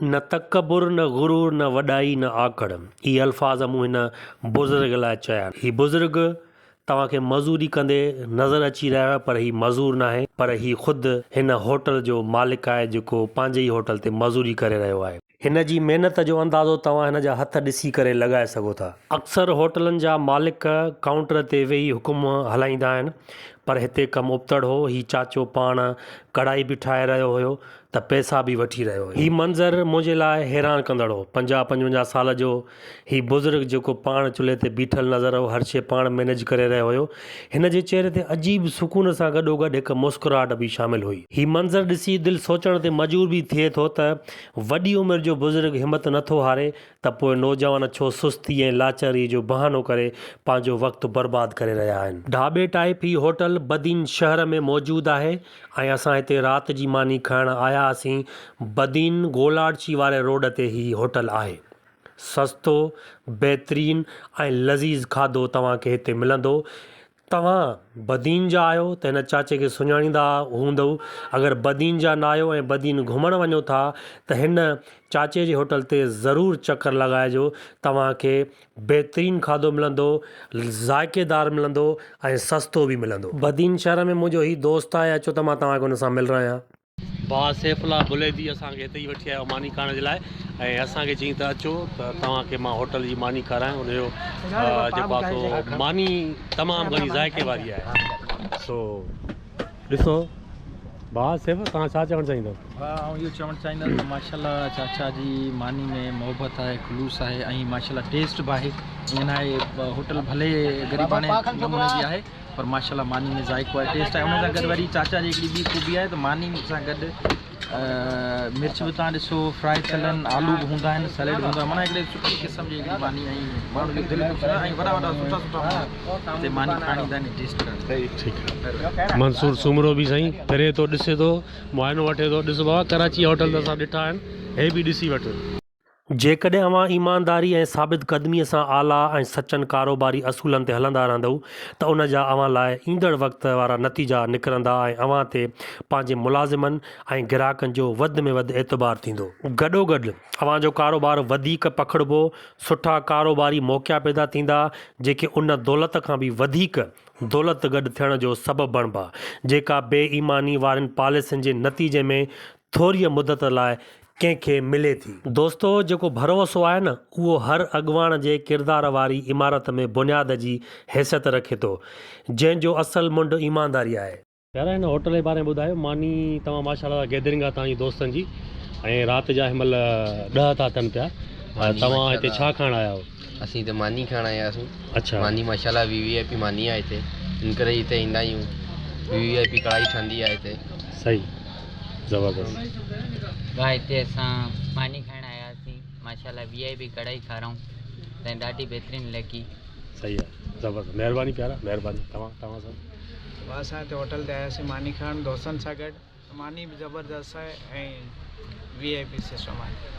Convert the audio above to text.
न तकबुर न गुरूर न वॾाई न आकड़, इहे अल्फाज़ मूं हिन बुज़ुर्ग लाइ चया आहिनि। हीउ बुज़ुर्ग तव्हांखे मज़ूरी कंदे नज़र अची रहियो आहे, पर हीउ मज़ूर न आहे, पर हीउ ख़ुदि हिन होटल जो मालिक आहे जेको पंहिंजे ई होटल ते मज़ूरी करे रहियो आहे। हिन जी महिनत जो अंदाज़ो तव्हां हिन जा हथ ॾिसी करे लॻाए सघो था। अक्सर होटलनि जा मालिक काउंटर ते वेही हुकुम हलाईंदा आहिनि, पर हिते कमु उबतड़ हो। हीउ चाचो पाण कढ़ाई बि ठाहे रहियो हुयो त पैसा बि वठी रहियो हुयो। हीउ मंज़र मुंहिंजे लाइ हैरान कंदड़ हो। 50-55 साल जो हीउ बुज़ुर्ग जेको पाण चुल्हे ते बीठल नज़र हो, हर शइ पाण मैनेज करे रहियो हुयो। हिन जे चहिरे ते अजीब सुकून सां गॾोगॾु हिकु मुस्कुराहट बि शामिल हुई। हीउ मंज़र ॾिसी दिलि सोचण ते मजबूर बि थिए थो त वॾी उमिरि जो बुज़ुर्ग हिमत नथो हारे त पोइ नौजवान छो सुस्ती ऐं लाचारी जो बहानो करे पंहिंजो वक़्तु बर्बादु करे रहिया आहिनि। ढाबे टाइप ही होटल बदीन शहर में मौजूदु आहे ऐं असां हिते राति जी मानी खाइण आया हुआसीं। बदीन गोलार्ची वारे रोड ते ही होटल आहे। सस्तो, बहितरीन ऐं लज़ीज़ खाधो तव्हांखे हिते मिलंदो। तव्हां बदीन जा आहियो त हिन चाचे खे सुञाणींदा हूंदव। अगरि बदीन जा न आहियो ऐं बदीन घुमणु वञो था त हिन चाचे जे होटल ते ज़रूरु चकर लॻाइजो। तव्हांखे बहितरीन खाधो मिलंदो, ज़ाइकेदार मिलंदो ऐं सस्तो बि मिलंदो। बदीन शहर में मुंहिंजो ही दोस्त आहे, अचो त मां तव्हांखे हुन सां मिल रहिया। भाउ सैफुल्ला बुलेदी असांखे हिते ई वठी आयो मानी खाइण जे लाइ, ऐं असांखे चई त अचो त तव्हांखे मां होटल जी मानी खारायां। हुनजो जेको आहे सो मानी तमामु घणी ज़ाइके वारी आहे। सो ॾिसो भाउ सैफ, तव्हां छा चवणु चाहींदव? हा, ऐं इहो चवणु चाहींदुसि त माशाल्लाह चाचा जी मानी में मोहबत आहे, ख़ुलूस आहे ऐं माशाल्लाह टेस्ट बि आहे। ईअं न आहे होटल भले ग़रीबाने नमूने जी आहे, पर माशाल्लाह मानी में ज़ाइको आहे, टेस्ट आहे। उन सां गॾु वरी चाचा जी हिकिड़ी ॿी ख़ूबी आहे त मानी सां गॾु मिर्च बि तव्हां ॾिसो, फ्राई थियल आलू बि हूंदा आहिनि, सैलेड बि हूंदो आहे। माना हिकिड़े सुठी क़िस्म जी हिकिड़ी मानी ऐं माण्हू खे दिलि ख़ुशि ऐं वॾा वॾा सुठा हिते मानी खाइण ईंदा आहिनि, टेस्ट करणु। ठीकु आहे। मंसूर सुमरो बि साईं फिरे थो, ॾिसे थो, मुआइनो वठे थो। ॾिसो बाबा, कराची होटल त असां ॾिठा आहिनि, हे बि ॾिसी वठो। जेकॾहिं अवां ईमानदारी ऐं साबित क़दमीअ सां आला ऐं सचनि कारोबारी असूलनि ते हलंदा रहंदव त उन जा अवां लाइ ईंदड़ वक़्त वारा नतीजा निकिरंदा ऐं अवां ते पंहिंजे मुलाज़िमनि ऐं ग्राहकनि जो वधि में वधि एतबार थींदो। गॾोगॾु अवां जो कारोबार वधीक पखिड़िबो, सुठा कारोबारी मौक़िया पैदा थींदा जेके उन दौलत खां बि वधीक दौलत गॾु थियण जो सबबु बणिबा, जेका बेईमानी वारनि पॉलिसियुनि जे नतीजे में थोरी मुदत लाइ कंहिंखे मिले थी। दोस्तो, जेको भरोसो आहे न, उहो हर अॻुवाण जे किरदार वारी इमारत में बुनियाद जी हैसियत रखे थो, जंहिंजो असल मुंड ईमानदारी आहे। यार, हिन होटल जे बारे में ॿुधायो। मानी तव्हां माशाल्लाह गैदरिंग आहे तव्हांजी दोस्तनि जी, ऐं राति जा हिनमहिल 10 था थियनि पिया। तव्हां हिते छा खाइण आया हो? असीं त मानी खाइण आया हुआसीं। अच्छा। मानी माशाल्लाह VIP मानी आहे हिते, इन करे हिते ईंदा आहियूं। VIP कढ़ाई ठहंदी आहे हिते। सही, ज़बरदस्त। भाई हिते असां मानी खाइण आया हुआसीं, माशाल्लाह VIP कढ़ाई खाराऊं त ॾाढी बहितरीनु लॻी। सही आहे, ज़बरदस्त। महिरबानी प्यारा, महिरबानी। तव्हां सां असां हिते होटल ते आयासीं मानी खाइण दोस्तनि सां गॾु। मानी बि ज़बरदस्त आहे ऐं VIP सिस्टम आहे।